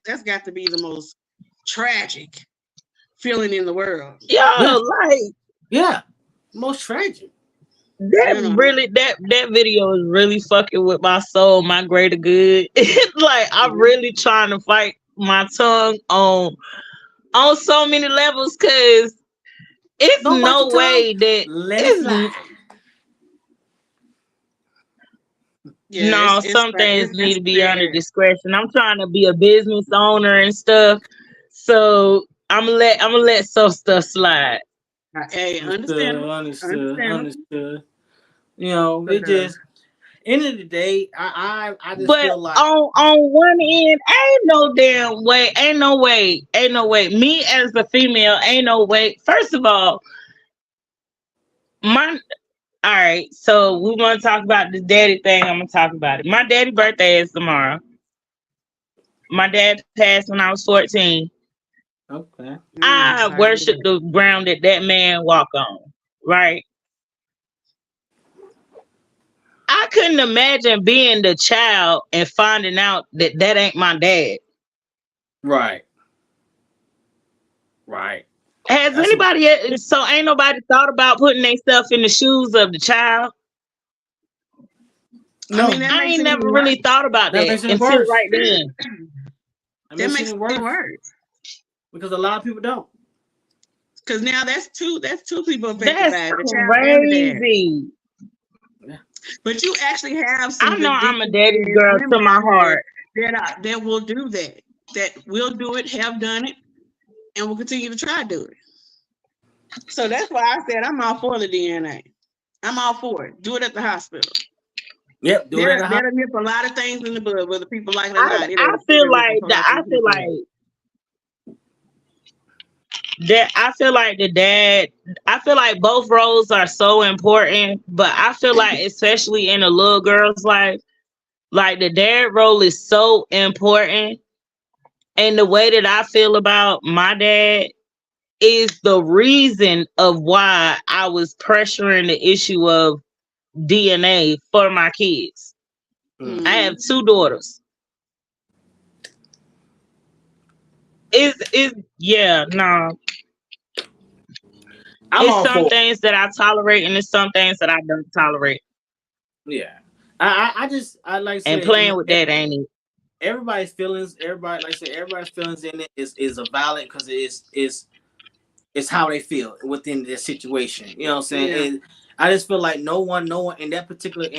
That's got to be the most tragic feeling in the world. Yo, like Yeah, most tragic. that really that video is really fucking with my soul, my greater good. Like I'm really trying to fight my tongue on so many levels, because it's Don't bite no your tongue. way that Let it fly. Yeah, no, it's some like- things it's need to be under bad. discretion. I'm trying to be a business owner and stuff, so I'm gonna let some stuff slide. Hey, understandable. Understood. You know, But, it just end of the day, I just But feel like on one end, ain't no way. Me as a female, ain't no way. First of all, all right, so we want to talk about the daddy thing. I'm gonna talk about it. My daddy's birthday is tomorrow. My dad passed when I was 14. okay. I worship the ground that man walk on, right? I couldn't imagine being the child and finding out that ain't my dad. Right. Has That's anybody? So ain't nobody thought about putting themselves in the shoes of the child? No, I mean, that I makes ain't it never even really worse. thought about That that makes it until worse. right then. That makes it worse. because a lot of people don't. Because now that's two people affected That's by it, the child and the dad. crazy. But you actually have some. I know I'm a ridiculous daddy's girl women to my out heart. there that will do that. That will do it, have done it, and will continue to try to do it. So that's why I said I'm all for the DNA. I'm all for it. Do it at the hospital. Yep, do it at the That'll nip a lot of things in the bud, whether people like it or not. I feel like the dad. I feel like both roles are so important, but I feel like especially in a little girl's life, like the dad role is so important. And the way that I feel about my dad is the reason of why I was pressuring the issue of DNA for my kids. I have 2 daughters. I'm all It's some for things that I tolerate and it's some things that I don't tolerate. Yeah. I like to And say, playing with that ain't it. Everybody's feelings in it is a valid because it's how they feel within their situation. You know what I'm saying? Yeah. And I just feel like no one in that particular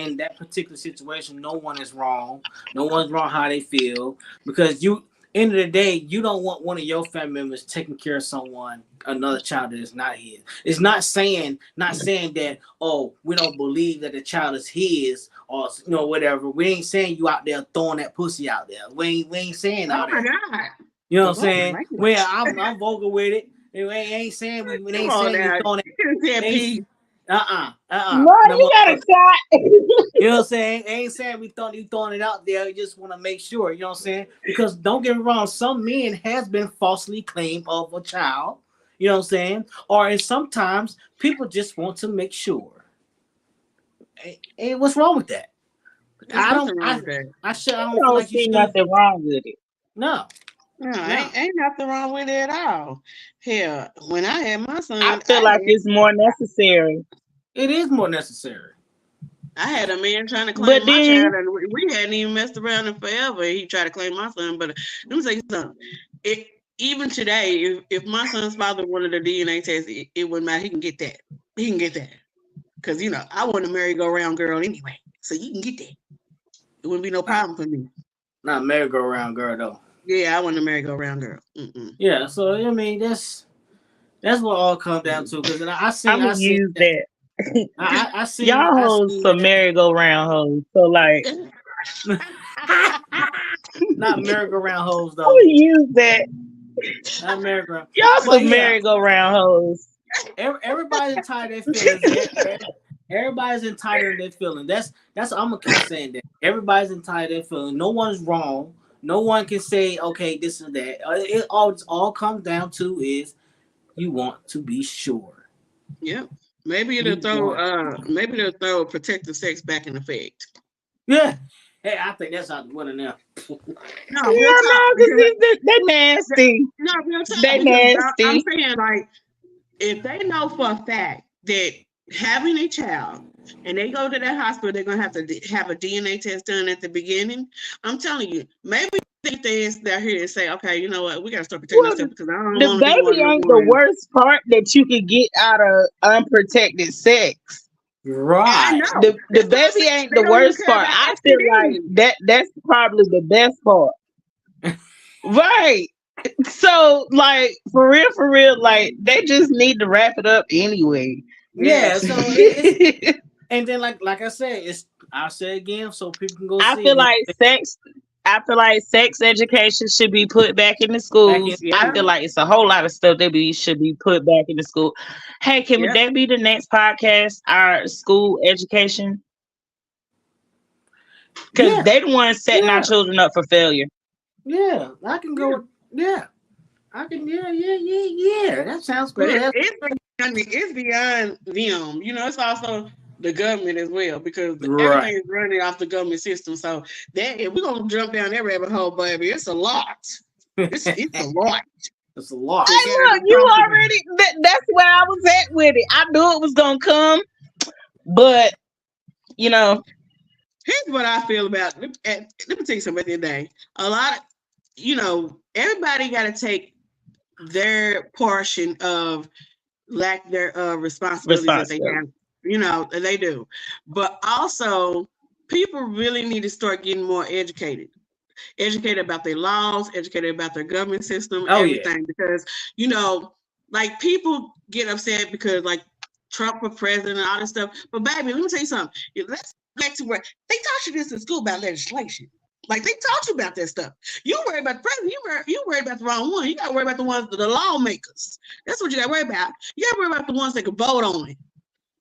situation, no one is wrong. No one's wrong how they feel, because end of the day, you don't want one of your family members taking care of another child that is not his. It's not saying that, oh, we don't believe that the child is his, or whatever. We ain't saying you out there throwing that pussy out there. We ain't saying all Oh my that. God. You know what I'm saying? Well, I'm vocal with it. We ain't saying we throwing it. Peace. No, you got a shot. You know what I'm saying? Ain't saying we throwing it out there. You just want to make sure. You know what I'm saying? Because don't get me wrong, some men has been falsely claimed of a child. You know what I'm saying? And sometimes people just want to make sure. Hey, what's wrong with that? I don't feel like you see nothing wrong with it. No. Ain't nothing wrong with it at all. Hell, when I had my son, I feel like it's more necessary. It is more necessary. I had a man trying to claim my child, and we hadn't even messed around in forever. He tried to claim my son, but let me say something. Even today, if my son's father wanted a DNA test, it wouldn't matter. He can get that. Because I want a merry-go-round girl anyway, so you can get that. It wouldn't be no problem for me. Not merry-go-round girl though. Yeah, I want a merry-go-round girl. Mm-mm. Yeah, so I mean that's what all comes down to. Because I see use that. I see y'all hoes some merry-go-round hoes. So like, not merry-go-round hoes though. I use that. Not merry-go-round. Y'all some merry-go-round hoes. Everybody's entitled to their feelings. Everybody's entitled to their feeling. That's I'm gonna keep saying that. Everybody's entitled to their feeling. No one's wrong. No one can say, okay, this is that. It all comes down to is you want to be sure. Yeah. Maybe they'll throw protective sex back in effect. Yeah. Hey, I think that's out the window now. No, they nasty. No, real talk. They nasty. I'm saying, like, if they know for a fact that having a child and they go to that hospital, they're gonna have to have a DNA test done at the beginning. I'm telling you, maybe they're here to say, okay, you know what, we gotta start protecting ourselves because I don't the want to be baby ain't the worst part that you can get out of unprotected sex. Right. The baby ain't the worst part. I feel like that's probably the best part. Right. So, like, for real, like, they just need to wrap it up anyway. Yeah. So and then like I said, I'll say again so people can go. I feel like sex education should be put back in the schools. I feel like it's a whole lot of stuff that should be put back in the school. Hey, can that be the next podcast? Our school education, because they the ones setting our children up for failure. Yeah, I can go. Yeah, I can. Yeah. That sounds good. It's beyond them. You know, it's also the government as well, because everything is running off the government system. So that if we're gonna jump down that rabbit hole, baby, it's a lot. It's a lot. It's a lot. Hey, look, you already. That's where I was at with it. I knew it was gonna come, but you know. Here's what I feel about. Let me tell you something. At the end of the day, a lot of, you know, everybody got to take their portion of their responsibilities that they have. You know, they do. But also, people really need to start getting more educated about their laws, educated about their government system, everything. Because, you know, like, people get upset because, like, Trump for president and all this stuff. But, baby, let me tell you something. Let's go back to where they taught you this in school about legislation. Like, they taught you about that stuff. You worry about the president. You worry about the wrong one. You got to worry about the ones, the lawmakers. That's what you got to worry about. You got to worry about the ones that can vote on it.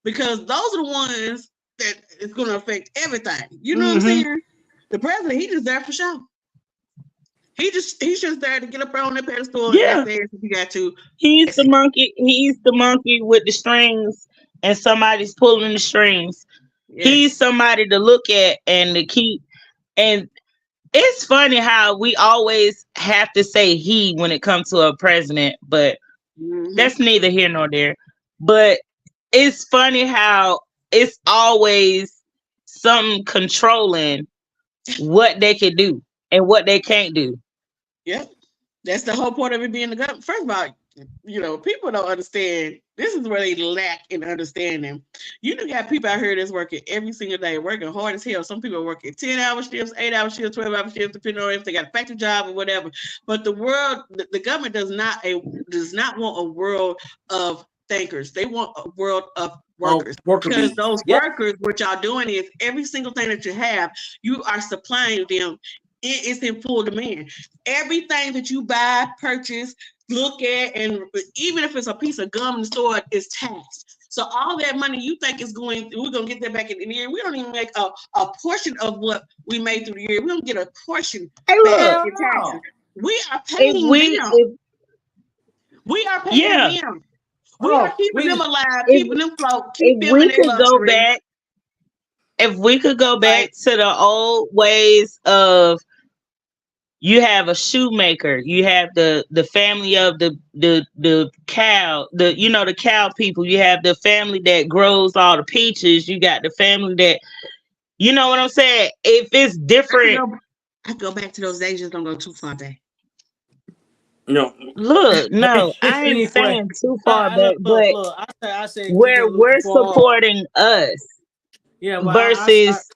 Because those are the ones that is going to affect everything. You know what I'm saying? The president, he just there for show. He's just there to get up on that pedestal. Yeah, and if you got to. He's the monkey. He's the monkey with the strings, and somebody's pulling the strings. Yeah. He's somebody to look at and to keep. And it's funny how we always have to say he when it comes to a president, but that's neither here nor there. But it's funny how it's always something controlling what they can do and what they can't do. Yep. That's the whole point of it being the government. First of all, you know, people don't understand. This is where they lack in understanding. You got people out here that's working every single day, working hard as hell. Some people are working 10-hour shifts, 8-hour shifts, 12-hour shifts, depending on if they got a factory job or whatever. But the world, the government does not want a world of thinkers. They want a world of workers. Because those workers, what y'all doing is every single thing that you have, you are supplying them. It is in full demand. Everything that you buy, purchase, look at, and even if it's a piece of gum in the store, is taxed. So all that money you think is we're gonna get that back in the year. We don't even make a portion of what we made through the year. We don't get a portion back in taxes. We are paying them. We are paying them. We are keeping them alive, keeping them afloat, keeping them in their luxury. If we could go back to the old ways of, you have a shoemaker, you have the family of the cow, the cow people, you have the family that grows all the peaches, you got the family that, you know what I'm saying? If it's different, I go back to those days. Just don't go too far back. No, look, no, I ain't saying too far back, but I say where we're supporting us. Yeah, well, versus.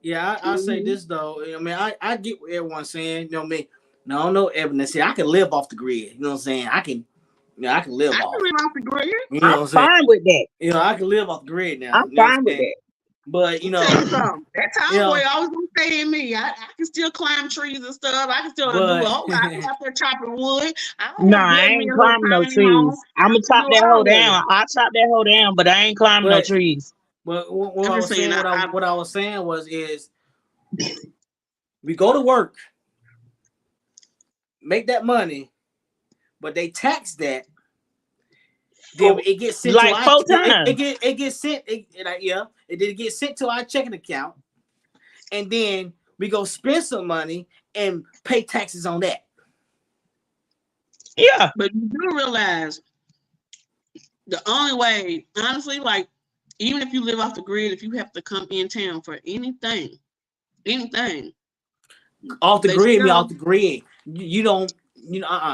I say this though. I mean, I get what everyone's saying. You know what I mean? No evidence here. I can live off the grid. You know what I'm saying? I can live off the grid. You know I'm fine with that. You know, I can live off the grid now. I'm fine with that. But you know, Tell you something. That you know, tomboy always gonna stay in me. I can still climb trees and stuff. I can still do but a whole lot. I can out there chopping wood. I don't Nah, want to I build me ain't a little climbing no tiny home. trees. I'm I gonna can chop do that all hoe of it. down. I'll chop that hoe down, but I ain't climbing no but trees. what I'm I just was saying. saying, what I was saying is we go to work, make that money, but they tax that. Then it gets sent to Like our 4 times. it gets sent. It did get sent to our checking account, and then we go spend some money and pay taxes on that. Yeah. But you do realize the only way, honestly, like even if you live off the grid, if you have to come in town for anything, Off the they grid, still, off the grid. You don't,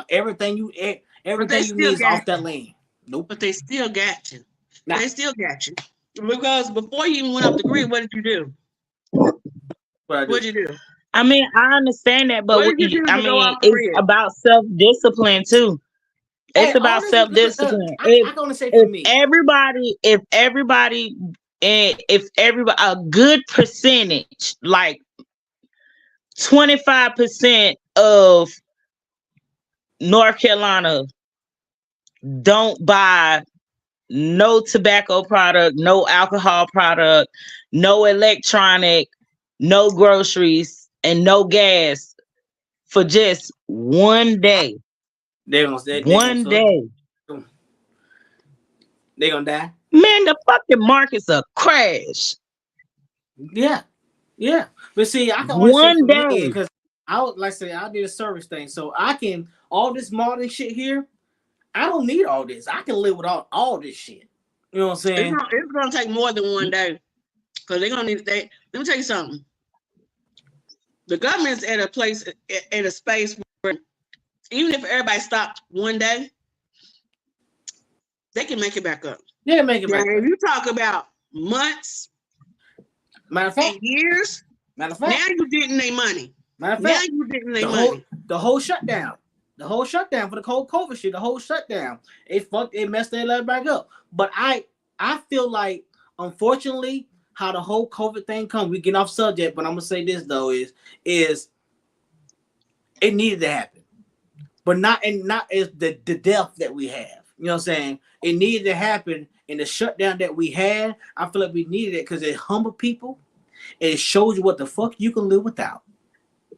everything you need is off that land. Nope. but they still got you. Nah. They still got you because before you even went off the grid, what did you do? What'd you do? I mean, I understand that, but What did you do I to go mean, off the it's grid? about self-discipline too. It's Hey, all about this self-discipline. I can only say for me. If everybody, a good percentage, like 25% of North Carolina don't buy no tobacco product, no alcohol product, no electronic, no groceries, and no gas for just one day. They're gonna One day. They're gonna die. Man, the fucking market's a crash. Yeah. But see, I can only say One for me day. because I did a service thing, so I can all this modern shit here. I don't need all this. I can live without all this shit. You know what I'm saying? It's gonna take more than one day because they're gonna need. Let me tell you something. The government's at a space where even if everybody stopped one day, they can make it back up. Yeah, make it back Now, up. if you talk about months Matter of and fact, years, now you getting their money. Now you getting their money. The whole shutdown for the whole COVID shit, the whole shutdown, it messed their life back up. But I feel like, unfortunately, how the whole COVID thing comes, we get off subject, but I'm gonna say this though is it needed to happen, but not as the death that we have. You know what I'm saying? It needed to happen in the shutdown that we had. I feel like we needed it because it humbled people. It shows you what the fuck you can live without.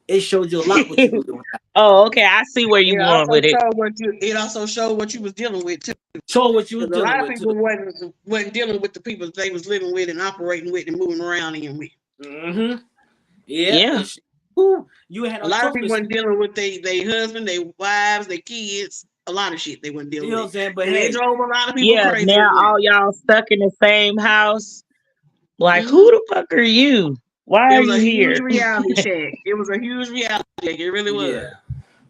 It shows you a lot what you can live without. Oh, okay. I see where you're going with it. It also showed what you was dealing with too. Show what you was dealing with. A lot of people wasn't dealing with the people they was living with and operating with and moving around in with. Mm-hmm. Yeah. You had a lot of people wasn't dealing with their husband, their wives, their kids. A lot of shit they weren't dealing with. You know what I'm saying? But they drove a lot of people crazy. Now all y'all stuck in the same house. Like, who the fuck are you? Why are you here? It was a huge reality check. It was a huge reality check. It really was. Yeah.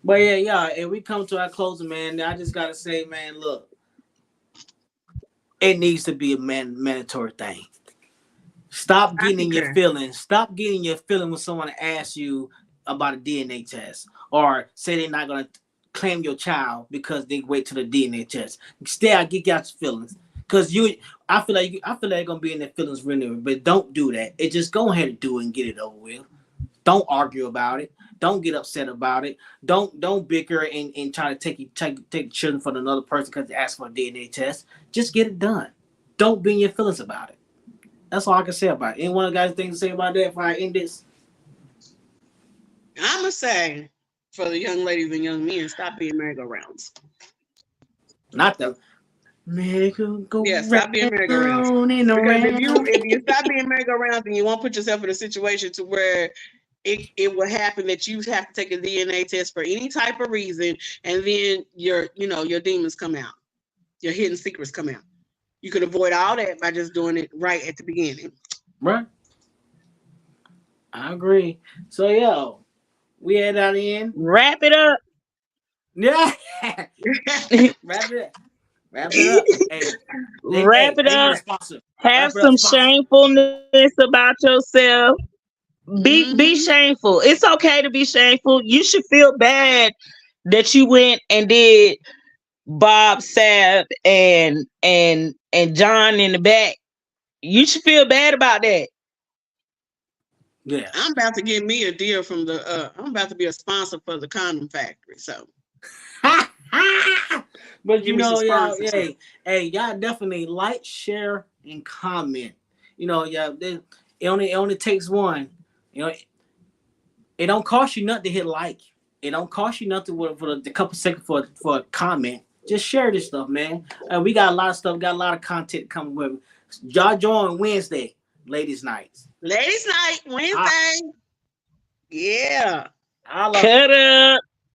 But yeah, and we come to our closing, man. I just gotta say, man, look, it needs to be a mandatory thing. Stop getting your feelings. Stop getting your feeling when someone asks you about a DNA test or say they're not gonna claim your child because they wait till the DNA test. Still, get your feelings. Cause I feel like they're gonna be in their feelings really, but don't do that. It just go ahead and do it and get it over with. Don't argue about it. Don't get upset about it. Don't bicker and try to take children from another person because they ask for a DNA test. Just get it done. Don't be in your feelings about it. That's all I can say about it. Any one of the guys things to say about that before I end this? I'm gonna say for the young ladies and young men, stop being merry-go-rounds. Not the merry-go-round. Yeah, stop being merry-go-rounds. Because if you stop being merry-go-rounds, then you won't put yourself in a situation to where it will happen that you have to take a DNA test for any type of reason, and then your demons come out, your hidden secrets come out. You could avoid all that by just doing it right at the beginning. Right. I agree. So we had that in. Wrap it up. Yeah. Wrap it up. Hey, wrap it up. Have some shamefulness about yourself. Be shameful. It's okay to be shameful. You should feel bad that you went and did Bob Sapp and John in the back. You should feel bad about that. Yeah. I'm about to get me a deal from the. I'm about to be a sponsor for the condom factory. So. But Give me some y'all, sponsorship. hey, y'all definitely like, share, and comment. It only takes one. It don't cost you nothing to hit like. It don't cost you nothing for a couple seconds for a comment. Just share this stuff, man. We got a lot of stuff, got a lot of content coming with. Y'all join Wednesday, ladies' nights. Ladies' night, Wednesday. Yeah. I love Cut up.